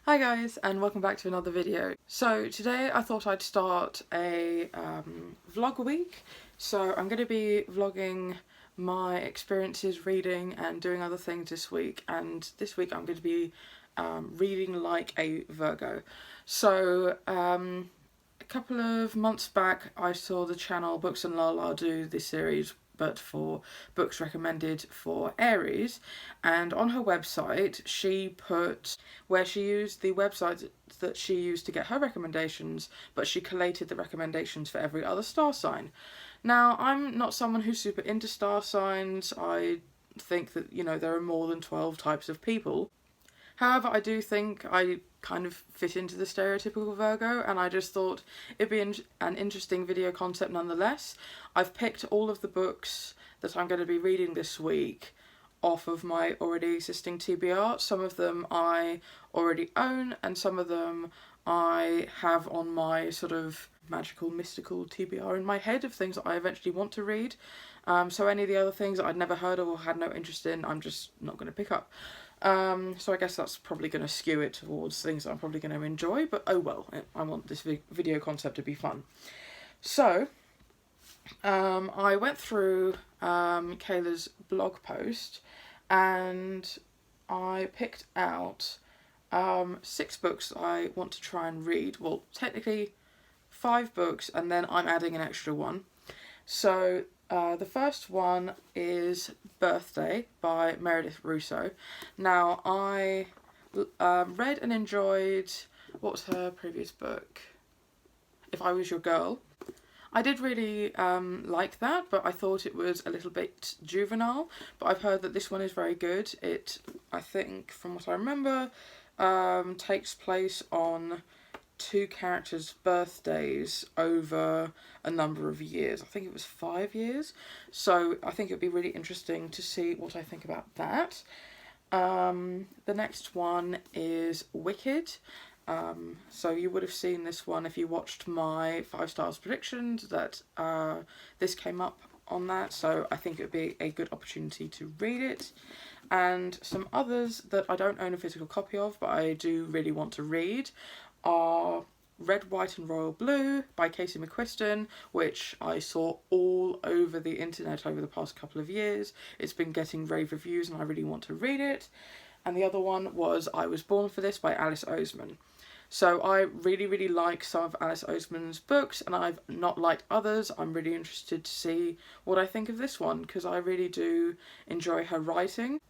Hi guys, and welcome back to another video. So today I thought I'd start a vlog week. So I'm going to be vlogging my experiences reading and doing other things this week, and this week I'm going to be reading like a Virgo. So a couple of months back I saw the channel Books and Lala do this series but for books recommended for Aries, and on her website she put where she used the website that she used to get her recommendations, but she collated the recommendations for every other star sign. Now, I'm not someone who's super into star signs. I think that, there are more than 12 types of people. However, I do think I kind of fit into the stereotypical Virgo, and I just thought it'd be an interesting video concept nonetheless. I've picked all of the books that I'm going to be reading this week off of my already existing TBR. Some of them I already own, and some of them I have on my sort of magical, mystical TBR in my head of things that I eventually want to read. So any of the other things that I'd never heard of or had no interest in, I'm just not going to pick up. So I guess that's probably going to skew it towards things that I'm probably going to enjoy, but oh well, I want this video concept to be fun. So, I went through Kayla's blog post and I picked out 6 books I want to try and read. Well, technically 5 books, and then I'm adding an extra one. So the first one is Birthday by Meredith Russo. Now, I read and enjoyed, what was her previous book? If I Was Your Girl. I did really like that, but I thought it was a little bit juvenile. But I've heard that this one is very good. It, I think, from what I remember, takes place on 2 characters' birthdays over a number of years. I think it was 5 years. So I think it'd be really interesting to see what I think about that. The next one is Wicked. So you would have seen this one if you watched my 5 stars predictions, that this came up on that, so I think it would be a good opportunity to read it. And some others that I don't own a physical copy of but I do really want to read are Red, White and Royal Blue by McQuiston, which I saw all over the internet over the past couple of years. It's been getting rave reviews and I really want to read it. And the other one was I Was Born for This by Alice Oseman. So I really like some of Alice Oseman's books, and I've not liked others. I'm really interested to see what I think of this one, because I really do enjoy her writing.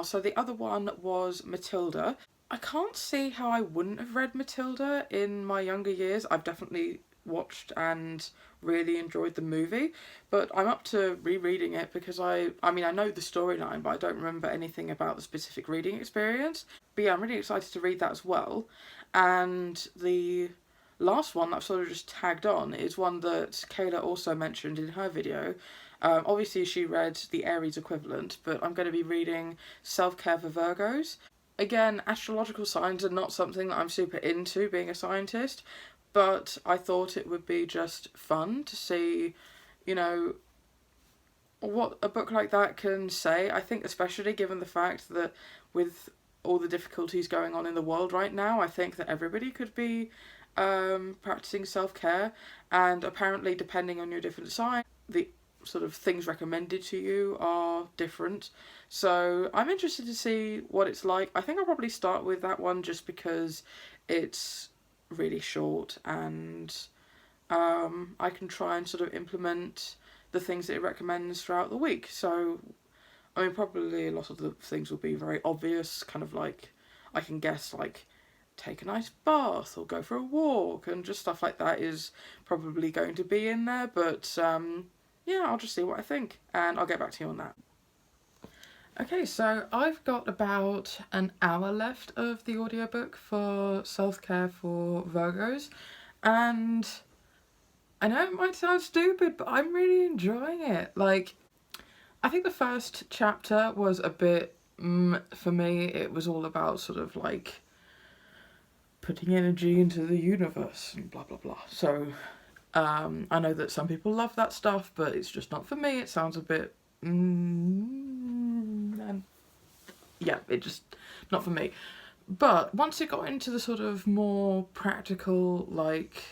So the other one was Matilda. I can't see how I wouldn't have read Matilda in my younger years. I've definitely watched and really enjoyed the movie, but I'm up to rereading it because I know the storyline, but I don't remember anything about the specific reading experience. But yeah, I'm really excited to read that as well. And the last one that I've sort of just tagged on is one that Kayla also mentioned in her video. Obviously she read the Aries equivalent, but I'm going to be reading Self-Care for Virgos. Again, astrological signs are not something that I'm super into, being a scientist, but I thought it would be just fun to see, what a book like that can say. I think especially given the fact that with all the difficulties going on in the world right now, I think that everybody could be practicing self-care, and apparently depending on your different sign, the sort of things recommended to you are different. So I'm interested to see what it's like. I think I'll probably start with that one just because it's really short and I can try and sort of implement the things that it recommends throughout the week. So probably a lot of the things will be very obvious, kind of like, I can guess, like, take a nice bath or go for a walk, and just stuff like that is probably going to be in there, but yeah, I'll just see what I think, and I'll get back to you on that. Okay, so I've got about an hour left of the audiobook for Self-Care for Virgos, and I know it might sound stupid, but I'm really enjoying it. Like, I think the first chapter was a bit, for me, it was all about sort of like putting energy into the universe and blah blah blah. So I know that some people love that stuff, but it's just not for me. It sounds a bit, and yeah, it just, not for me. But once it got into the sort of more practical, like,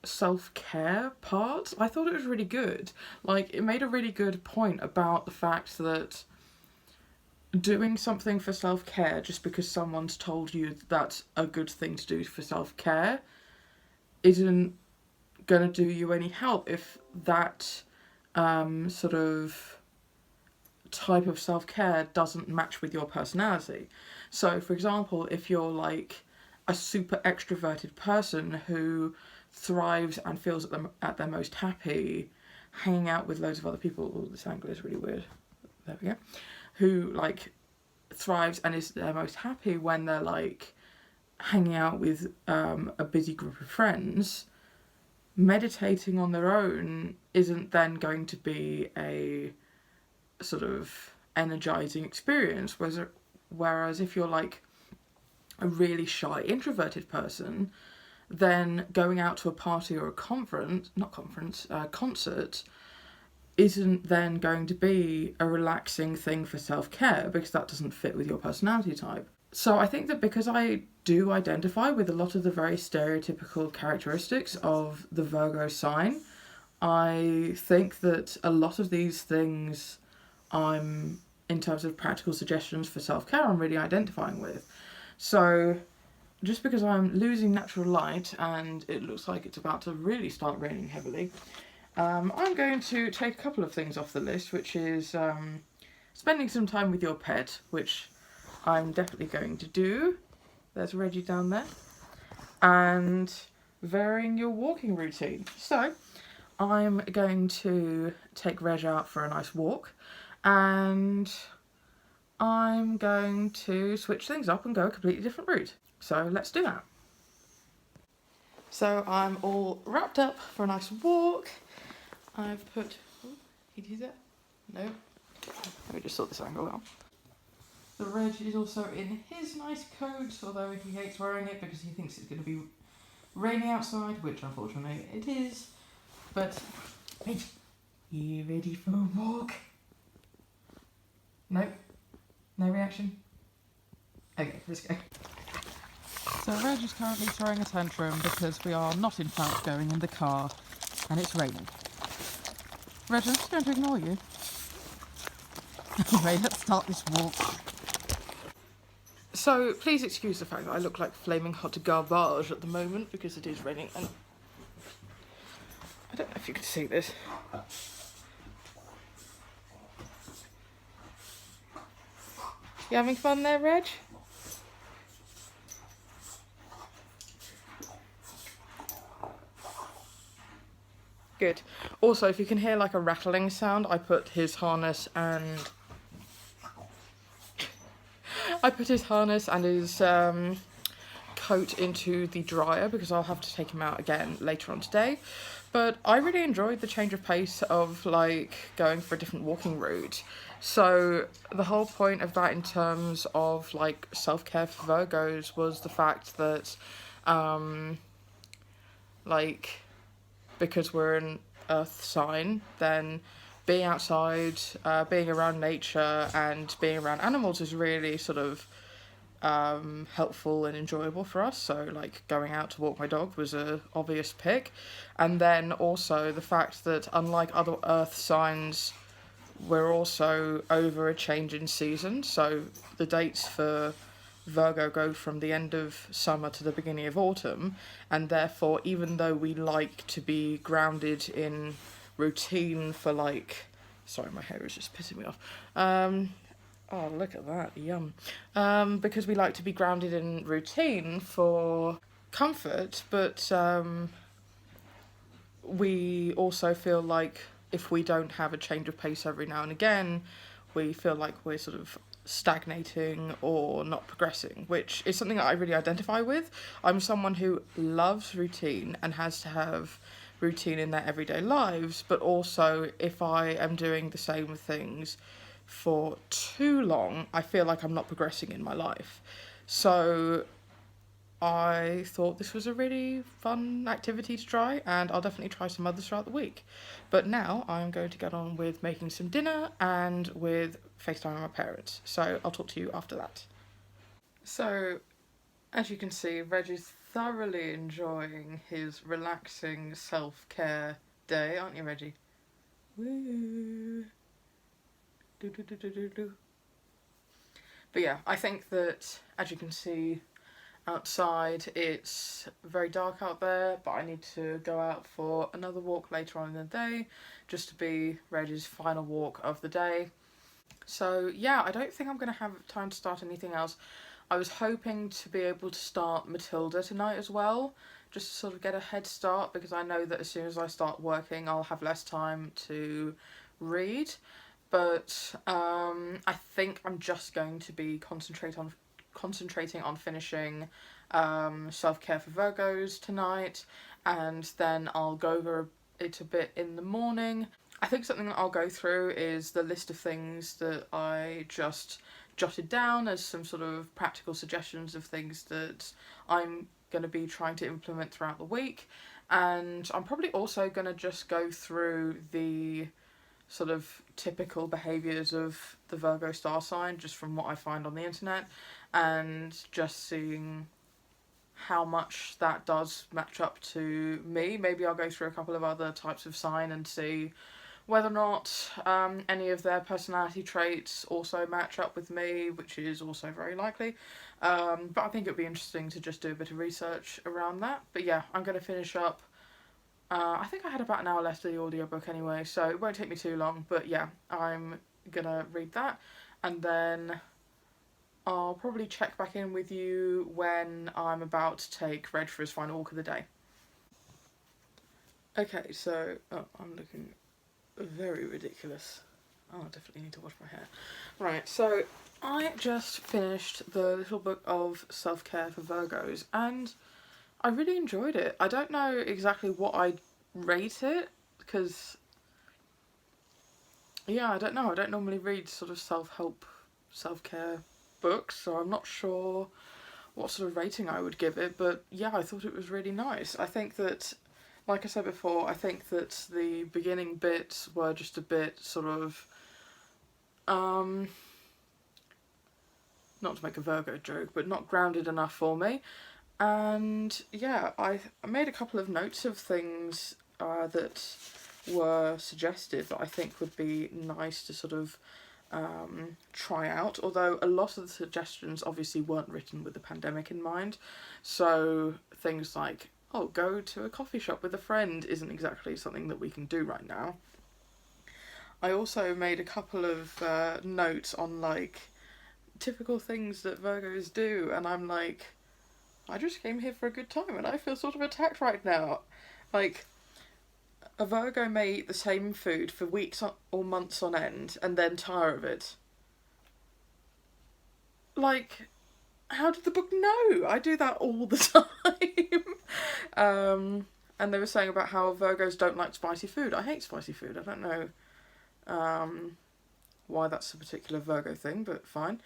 self-care part, I thought it was really good. Like, it made a really good point about the fact that doing something for self-care just because someone's told you that's a good thing to do for self-care isn't going to do you any help if that sort of type of self-care doesn't match with your personality. So, for example, if you're like a super extroverted person who thrives and feels at their most happy hanging out with loads of other people, oh, this angle is really weird, there we go, who like thrives and is their most happy when they're like hanging out with a busy group of friends, meditating on their own isn't then going to be a sort of energizing experience. Whereas if you're like a really shy introverted person, then going out to a party or a concert isn't then going to be a relaxing thing for self-care because that doesn't fit with your personality type. So I think that because I do identify with a lot of the very stereotypical characteristics of the Virgo sign, I think that a lot of these things in terms of practical suggestions for self-care, I'm really identifying with. So just because I'm losing natural light and it looks like it's about to really start raining heavily, I'm going to take a couple of things off the list, which is spending some time with your pet, which I'm definitely going to do. There's Reggie down there. And varying your walking routine. So I'm going to take Reg out for a nice walk, and I'm going to switch things up and go a completely different route. So let's do that. So I'm all wrapped up for a nice walk. I've put... Oh, can you do that? No. Let me just sort this angle out. The Reg is also in his nice coat, although he hates wearing it because he thinks it's going to be raining outside, which unfortunately it is. But, Reg, you ready for a walk? No? No reaction? Okay, let's go. So Reg is currently throwing a tantrum because we are not in fact going in the car and it's raining. Reg, I'm just going to ignore you. Anyway, let's start this walk. So please excuse the fact that I look like flaming hot garbage at the moment because it is raining and I don't know if you can see this. You having fun there, Reg? Good. Also, if you can hear like a rattling sound, I put his harness and his coat into the dryer because I'll have to take him out again later on today. But I really enjoyed the change of pace of like going for a different walking route. So the whole point of that in terms of like self-care for Virgos was the fact that like because we're an earth sign, then being outside, being around nature and being around animals is really sort of helpful and enjoyable for us. So like going out to walk my dog was a obvious pick. And then also the fact that unlike other earth signs, we're also over a change in season. So the dates for Virgo go from the end of summer to the beginning of autumn, and therefore even though we like to be grounded in routine for like, sorry, my hair is just pissing me off. Oh, look at that, yum. Because we like to be grounded in routine for comfort, but we also feel like if we don't have a change of pace every now and again, we feel like we're sort of stagnating or not progressing, which is something that I really identify with. I'm someone who loves routine and has to have routine in their everyday lives, but also if I am doing the same things for too long, I feel like I'm not progressing in my life. So I thought this was a really fun activity to try, and I'll definitely try some others throughout the week. But now I'm going to get on with making some dinner and with FaceTime with my parents. So I'll talk to you after that. So, as you can see, Reggie's thoroughly enjoying his relaxing self-care day, aren't you, Reggie? Woo! Do, do, do, do, do, do. But yeah, I think that, as you can see outside, it's very dark out there, but I need to go out for another walk later on in the day, just to be Reggie's final walk of the day. So yeah, I don't think I'm going to have time to start anything else. I was hoping to be able to start Matilda tonight as well, just to sort of get a head start, because I know that as soon as I start working I'll have less time to read. But I think I'm just going to be concentrating on finishing Self-Care for Virgos tonight, and then I'll go over it a bit in the morning. I think something that I'll go through is the list of things that I just jotted down as some sort of practical suggestions of things that I'm going to be trying to implement throughout the week. And I'm probably also going to just go through the sort of typical behaviours of the Virgo star sign, just from what I find on the internet, and just seeing how much that does match up to me. Maybe I'll go through a couple of other types of sign and see whether or not any of their personality traits also match up with me, which is also very likely. But I think it would be interesting to just do a bit of research around that. But yeah, I'm going to finish up. I think I had about an hour left of the audiobook anyway, so it won't take me too long. But yeah, I'm going to read that, and then I'll probably check back in with you when I'm about to take Reg for his final walk of the day. Okay, so I'm looking very ridiculous. Oh, I definitely need to wash my hair. Right, so I just finished the little book of self-care for Virgos, and I really enjoyed it. I don't know exactly what I'd rate it, because, yeah, I don't know. I don't normally read sort of self-help, self-care books, so I'm not sure what sort of rating I would give it, but yeah, I thought it was really nice. I think that, like I said before, I think that the beginning bits were just a bit sort of, not to make a Virgo joke, but not grounded enough for me. And yeah, I made a couple of notes of things that were suggested that I think would be nice to sort of try out, although a lot of the suggestions obviously weren't written with the pandemic in mind. So things like, oh, go to a coffee shop with a friend isn't exactly something that we can do right now. I also made a couple of notes on like typical things that Virgos do, and I'm like, I just came here for a good time and I feel sort of attacked right now. Like, a Virgo may eat the same food for weeks or months on end and then tire of it. Like, how did the book know? I do that all the time. And they were saying about how Virgos don't like spicy food. I hate spicy food. I don't know why that's a particular Virgo thing, but fine.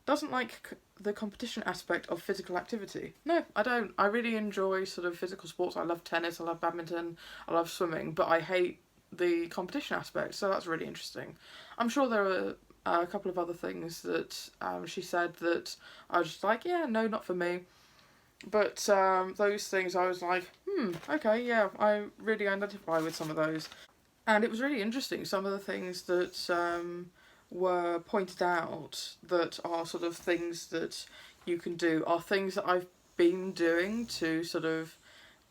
Doesn't like the competition aspect of physical activity. No, I don't. I really enjoy sort of physical sports. I love tennis, I love badminton, I love swimming, but I hate the competition aspect, so that's really interesting. I'm sure there are a couple of other things that she said that I was just like, yeah, no, not for me. But those things I was like, okay, yeah, I really identify with some of those. And it was really interesting, some of the things that were pointed out that are sort of things that you can do are things that I've been doing to sort of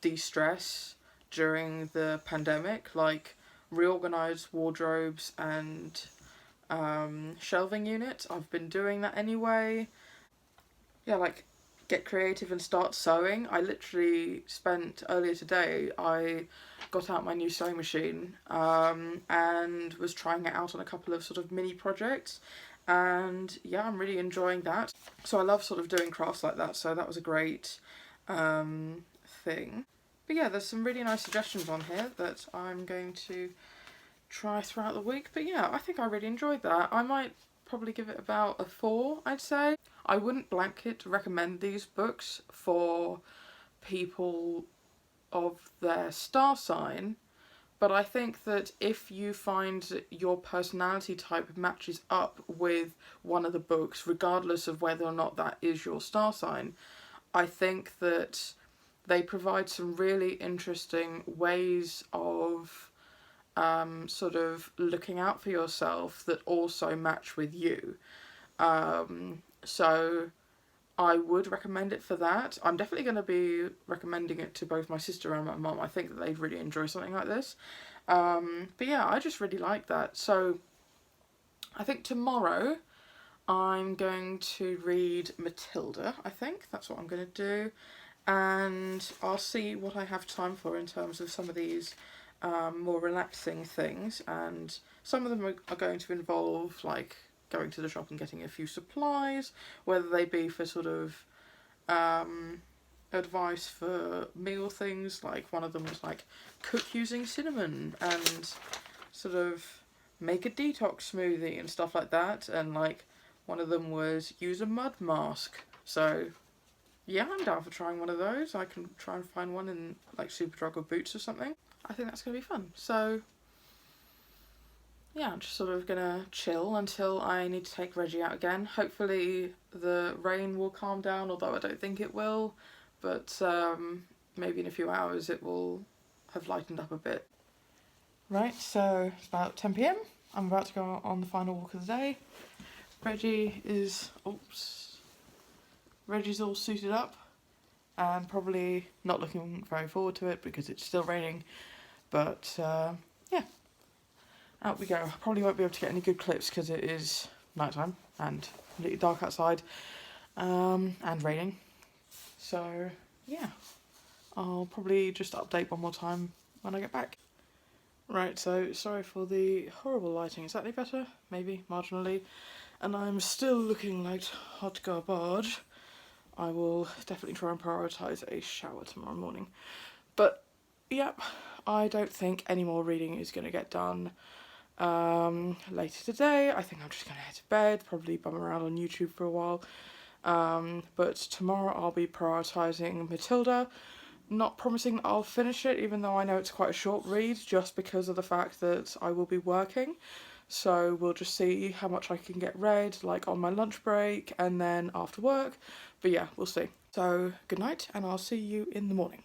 de-stress during the pandemic, like reorganise wardrobes and shelving units. I've been doing that anyway. Yeah, like get creative and start sewing. I literally spent earlier today, I got out my new sewing machine and was trying it out on a couple of sort of mini projects, and yeah, I'm really enjoying that. So I love sort of doing crafts like that, so that was a great thing. But yeah, there's some really nice suggestions on here that I'm going to try throughout the week. But yeah, I think I really enjoyed that. I might probably give it about a 4, I'd say. I wouldn't blanket recommend these books for people of their star sign, But I think that if you find that your personality type matches up with one of the books, regardless of whether or not that is your star sign, I think that they provide some really interesting ways of sort of looking out for yourself that also match with you. So I would recommend it for that. I'm definitely going to be recommending it to both my sister and my mum. I think that they'd really enjoy something like this. But yeah, I just really like that. So I think tomorrow I'm going to read Matilda, I think. That's what I'm going to do. And I'll see what I have time for in terms of some of these more relaxing things. And some of them are going to involve, like, going to the shop and getting a few supplies, whether they be for sort of advice for meal things, like one of them was like cook using cinnamon and sort of make a detox smoothie and stuff like that, and like one of them was use a mud mask. So yeah, I'm down for trying one of those. I can try and find one in like Superdrug or Boots or something. I think that's going to be fun. So yeah, I'm just sort of gonna chill until I need to take Reggie out again. Hopefully the rain will calm down, although I don't think it will, but maybe in a few hours it will have lightened up a bit. Right, so it's about 10 p.m. I'm about to go on the final walk of the day. Reggie's all suited up and probably not looking very forward to it because it's still raining, but yeah. Out we go. I probably won't be able to get any good clips because it is nighttime and completely dark outside, and raining. So yeah, I'll probably just update one more time when I get back. Right, so sorry for the horrible lighting. Is that any better? Maybe, marginally. And I'm still looking like hot garbage. I will definitely try and prioritise a shower tomorrow morning. But yep, I don't think any more reading is going to get done later today. I think I'm just going to head to bed, probably bum around on YouTube for a while. But tomorrow I'll be prioritising Matilda. Not promising that I'll finish it, even though I know it's quite a short read, just because of the fact that I will be working. So we'll just see how much I can get read, like on my lunch break and then after work. But yeah, we'll see. So good night, and I'll see you in the morning.